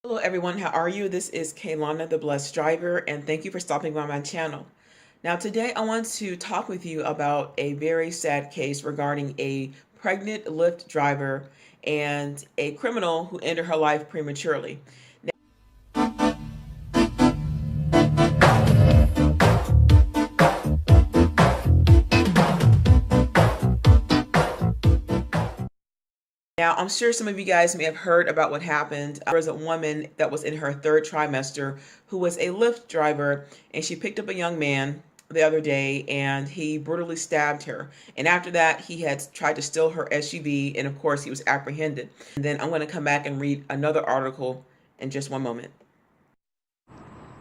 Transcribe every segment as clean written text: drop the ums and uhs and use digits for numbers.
Hello everyone, how are you? This is Kaylana the Blessed Driver, and thank you for stopping by my channel. Now today I want to talk with you about a very sad case regarding a pregnant Lyft driver and a criminal who ended her life prematurely. Now, I'm sure some of you guys may have heard about what happened. There was a woman that was in her third trimester who was a Lyft driver, and she picked up a young man the other day and he brutally stabbed her. And after that, he had tried to steal her SUV, and of course, he was apprehended. And then I'm going to come back and read another article in just one moment.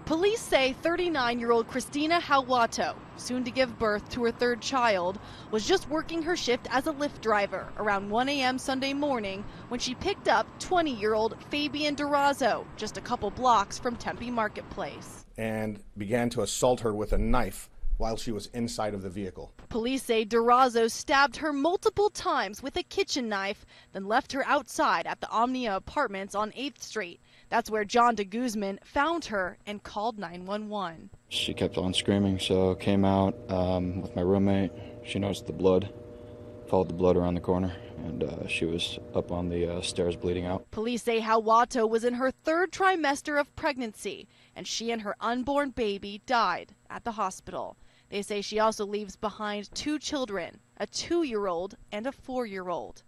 Police say 39-year-old Kristina Howato, soon to give birth to her third child, was just working her shift as a Lyft driver around 1 a.m. Sunday morning when she picked up 20-year-old Fabian Durazo just a couple blocks from Tempe Marketplace and began to assault her with a knife while she was inside of the vehicle. Police say Durazo stabbed her multiple times with a kitchen knife, then left her outside at the Omnia Apartments on 8th Street. That's where John de Guzman found her and called 911. She kept on screaming, so came out with my roommate. She noticed the blood, followed the blood around the corner, and she was up on the stairs bleeding out. Police say Howato was in her third trimester of pregnancy, and she and her unborn baby died at the hospital. They say she also leaves behind two children, a 2-year-old and a 4-year-old.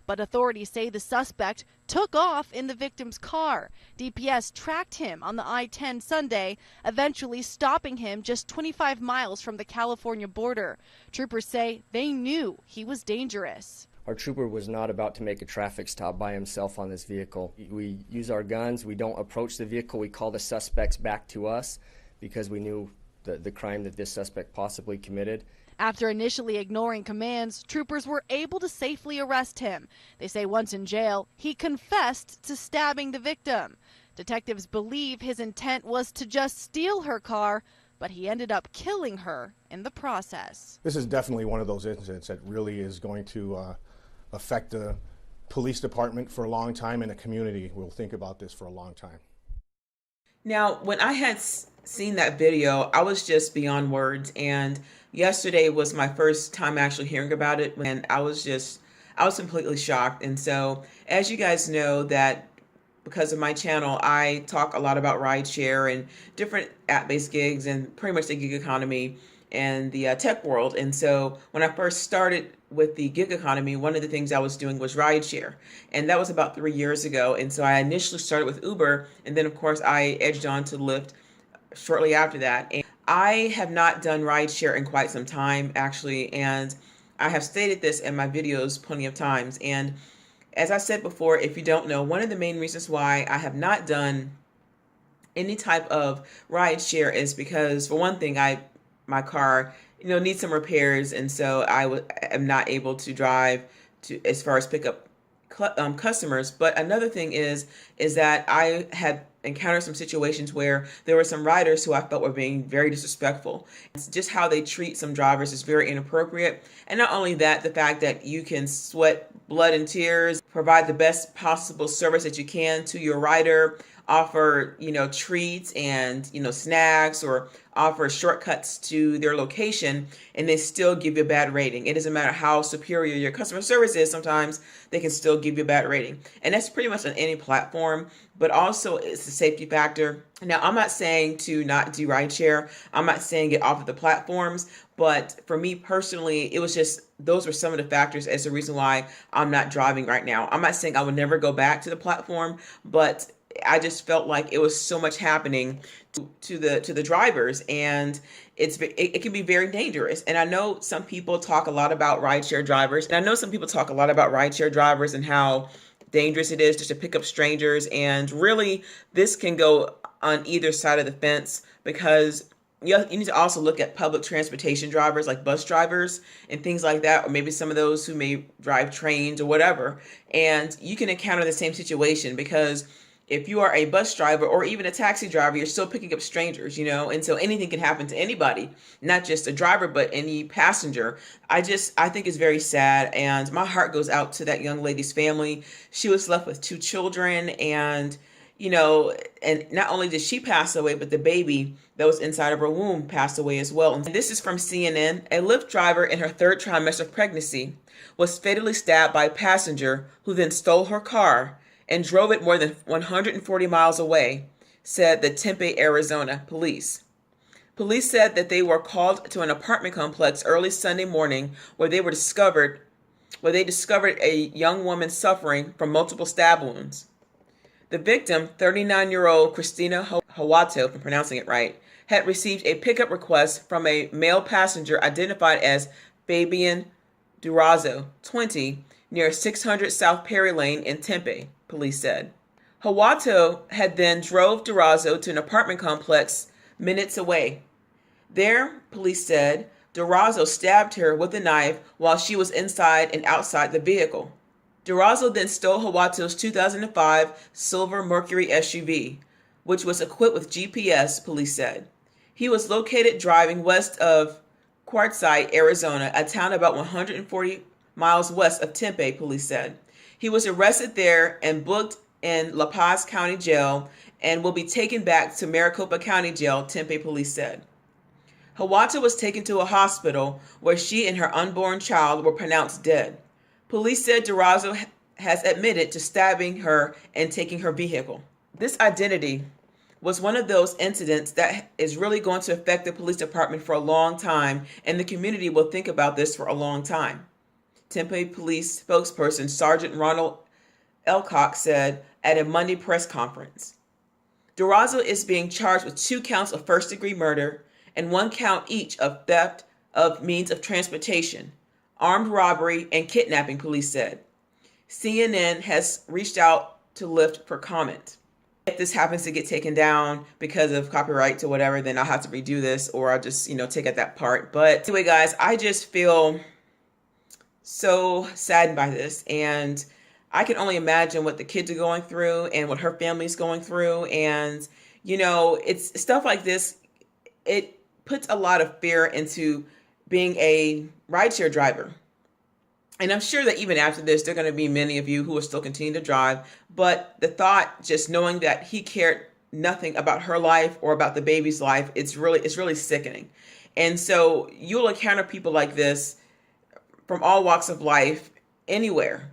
But authorities say the suspect took off in the victim's car. DPS tracked him on the I-10 Sunday, eventually stopping him just 25 miles from the California border. Troopers say they knew he was dangerous. Our trooper was not about to make a traffic stop by himself on this vehicle. We use our guns. We don't approach the vehicle. We call the suspects back to us because we knew the crime that this suspect possibly committed. After initially ignoring commands, troopers were able to safely arrest him. They say once in jail, he confessed to stabbing the victim. Detectives believe his intent was to just steal her car, but he ended up killing her in the process. This is definitely one of those incidents that really is going to affect the police department for a long time, and the community will think about this for a long time. Now, when I had seen that video, I was just beyond words, and yesterday was my first time actually hearing about it, and I was completely shocked. And so, as you guys know, that because of my channel, I talk a lot about rideshare and different app-based gigs and pretty much the gig economy and the tech world. And so when I first started with the gig economy, one of the things I was doing was rideshare. And that was about 3 years ago. And so I initially started with Uber, and then of course I edged on to Lyft shortly after that. And I have not done rideshare in quite some time, actually, and I have stated this in my videos plenty of times. And as I said before, if you don't know, one of the main reasons why I have not done any type of rideshare is because, for one thing, my car, needs some repairs, and so I am not able to drive to as far as pick up customers. But another thing is that I had encountered some situations where there were some riders who I felt were being very disrespectful. It's just how they treat some drivers is very inappropriate. And not only that, the fact that you can sweat blood and tears, provide the best possible service that you can to your rider, offer, treats and, snacks, or offer shortcuts to their location, and they still give you a bad rating. It doesn't matter how superior your customer service is, sometimes they can still give you a bad rating. And that's pretty much on any platform, but also it's a safety factor. Now, I'm not saying to not do rideshare. I'm not saying get off of the platforms, but for me personally, it was just, those were some of the factors as the reason why I'm not driving right now. I'm not saying I would never go back to the platform, but I just felt like it was so much happening to the drivers, and it can be very dangerous. And I know some people talk a lot about rideshare drivers, and how dangerous it is just to pick up strangers. And really, this can go on either side of the fence, because you need to also look at public transportation drivers, like bus drivers and things like that, or maybe some of those who may drive trains or whatever. And you can encounter the same situation, because if you are a bus driver or even a taxi driver, you're still picking up strangers, and so anything can happen to anybody, not just a driver, but any passenger. I think it's very sad, and my heart goes out to that young lady's family. She was left with two children, and and not only did she pass away, but the baby that was inside of her womb passed away as well. And this is from CNN. A Lyft driver in her third trimester of pregnancy was fatally stabbed by a passenger who then stole her car and drove it more than 140 miles away, said the Tempe, Arizona police. Police said that they were called to an apartment complex early Sunday morning where they discovered a young woman suffering from multiple stab wounds. The victim, 39-year-old Kristina Howato, if I'm pronouncing it right, had received a pickup request from a male passenger identified as Fabian Durazo, 20, near 600 South Perry Lane in Tempe, police said. Howato had then drove Durazo to an apartment complex minutes away. There, police said, Durazo stabbed her with a knife while she was inside and outside the vehicle. Durazo then stole Howato's 2005 silver Mercury SUV, which was equipped with GPS, police said. He was located driving west of Quartzsite, Arizona, a town about 140 miles west of Tempe, police said. He was arrested there and booked in La Paz County Jail and will be taken back to Maricopa County Jail, Tempe police said. Howato was taken to a hospital where she and her unborn child were pronounced dead. Police said Durazo has admitted to stabbing her and taking her vehicle. This identity was one of those incidents that is really going to affect the police department for a long time, and the community will think about this for a long time. Tempe Police spokesperson Sergeant Ronald Elcock said at a Monday press conference. Durazo is being charged with 2 counts of first-degree murder and 1 count each of theft of means of transportation, armed robbery, and kidnapping, police said. CNN has reached out to Lyft for comment. If this happens to get taken down because of copyright or whatever, then I'll have to redo this, or I'll just, take out that part. But anyway, guys, I just feel so saddened by this, and I can only imagine what the kids are going through and what her family's going through. And, it's stuff like this. It puts a lot of fear into being a rideshare driver. And I'm sure that even after this, there are going to be many of you who will still continue to drive. But the thought, just knowing that he cared nothing about her life or about the baby's life, it's really sickening. And so you'll encounter people like this from all walks of life, anywhere.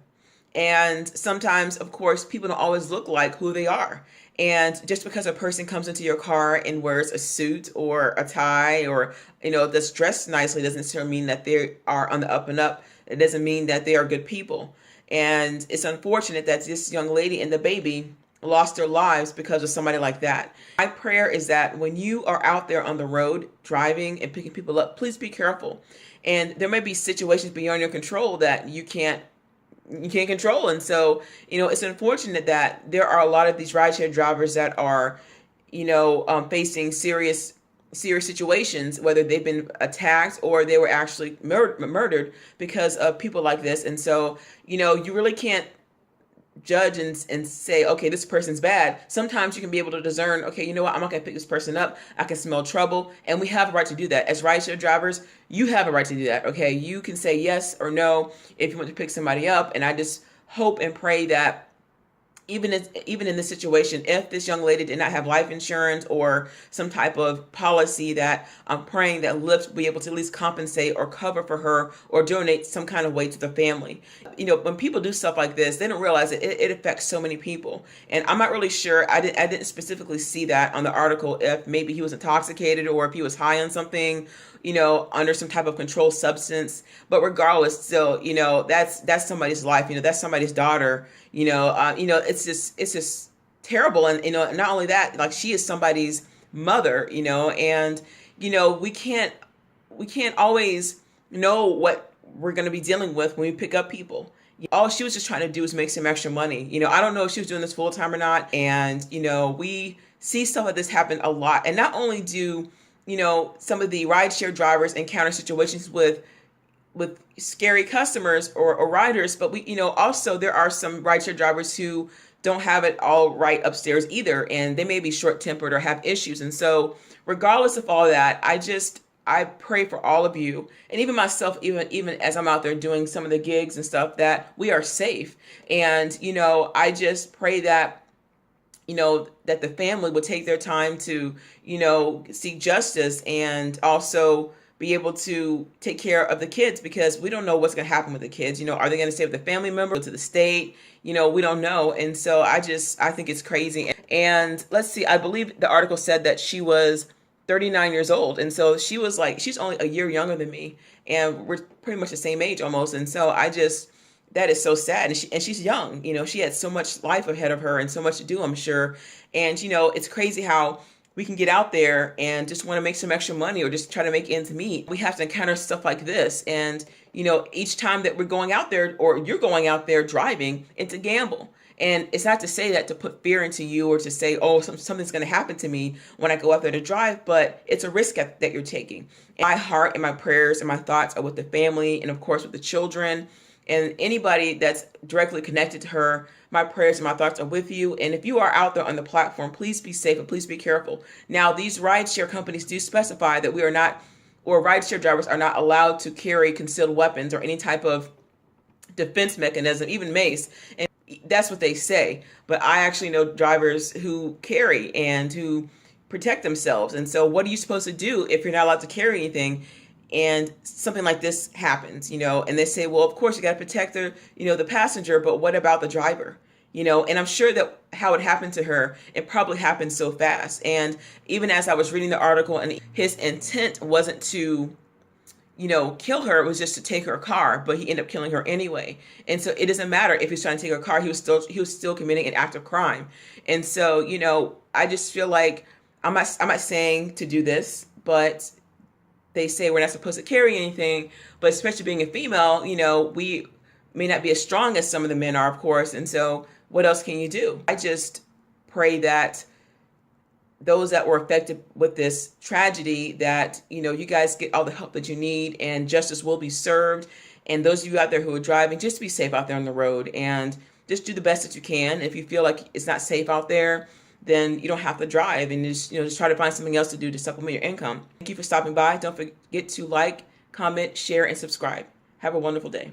And sometimes, of course, people don't always look like who they are. And just because a person comes into your car and wears a suit or a tie or, that's dressed nicely doesn't necessarily mean that they are on the up and up. It doesn't mean that they are good people. And it's unfortunate that this young lady and the baby lost their lives because of somebody like that. My prayer is that when you are out there on the road driving and picking people up, please be careful. And there may be situations beyond your control that you can't control. And so, it's unfortunate that there are a lot of these rideshare drivers that are, facing serious situations, whether they've been attacked or they were actually murdered because of people like this. And so, you really can't judge and say, okay, this person's bad. Sometimes you can be able to discern, okay, you know what, I'm not going to pick this person up. I can smell trouble. And we have a right to do that. As rideshare drivers, you have a right to do that. Okay, you can say yes or no if you want to pick somebody up. And I just hope and pray that even in this situation, if this young lady did not have life insurance or some type of policy, that I'm praying that Lyft will be able to at least compensate or cover for her or donate some kind of way to the family. When people do stuff like this, they don't realize it affects so many people. And I'm not really sure. I didn't specifically see that on the article, if maybe he was intoxicated or if he was high on something, under some type of controlled substance. But regardless, still, that's somebody's life. That's somebody's daughter. It's just terrible. And, not only that, like, she is somebody's mother, and, we can't always know what we're going to be dealing with when we pick up people. All she was just trying to do is make some extra money. I don't know if she was doing this full time or not. And, we see stuff like this happen a lot. And not only do, some of the rideshare drivers encounter situations with scary customers or riders, but we, also there are some rideshare drivers who don't have it all right upstairs either, and they may be short-tempered or have issues. And so regardless of all that, I pray for all of you, and even myself, even as I'm out there doing some of the gigs and stuff, that we are safe. And, I just pray that, that the family would take their time to, seek justice and also be able to take care of the kids, because we don't know what's going to happen with the kids. Are they going to stay with the family member, to the state? We don't know. And so I think it's crazy. And let's see, I believe the article said that she was 39 years old. And so she's only a year younger than me, and we're pretty much the same age almost. And so that is so sad. And she's young. She had so much life ahead of her and so much to do, I'm sure. And, it's crazy how we can get out there and just want to make some extra money or just try to make ends meet. We have to encounter stuff like this. And, each time that we're going out there, or you're going out there driving, it's a gamble. And it's not to say that to put fear into you or to say, oh, something's going to happen to me when I go out there to drive, but it's a risk that you're taking. And my heart and my prayers and my thoughts are with the family and, of course, with the children and anybody that's directly connected to her. My prayers and my thoughts are with you. And if you are out there on the platform, please be safe and please be careful. Now, these rideshare companies do specify that rideshare drivers are not allowed to carry concealed weapons or any type of defense mechanism, even mace. And that's what they say. But I actually know drivers who carry and who protect themselves. And so what are you supposed to do if you're not allowed to carry anything and something like this happens, and they say, well, of course you got to protect the passenger, but what about the driver? And I'm sure that how it happened to her, it probably happened so fast. And even as I was reading the article, and his intent wasn't to kill her, it was just to take her car, but he ended up killing her anyway. And so it doesn't matter if he's trying to take her car, he was still committing an act of crime. And so, I just feel like I'm not saying to do this, but they say we're not supposed to carry anything, but especially being a female, we may not be as strong as some of the men are, of course. And so what else can you do? I just pray that those that were affected with this tragedy, that, you guys get all the help that you need and justice will be served. And those of you out there who are driving, just be safe out there on the road and just do the best that you can. If you feel like it's not safe out there, then you don't have to drive, and just try to find something else to do to supplement your income. Thank you for stopping by. Don't forget to like, comment, share, and subscribe. Have a wonderful day.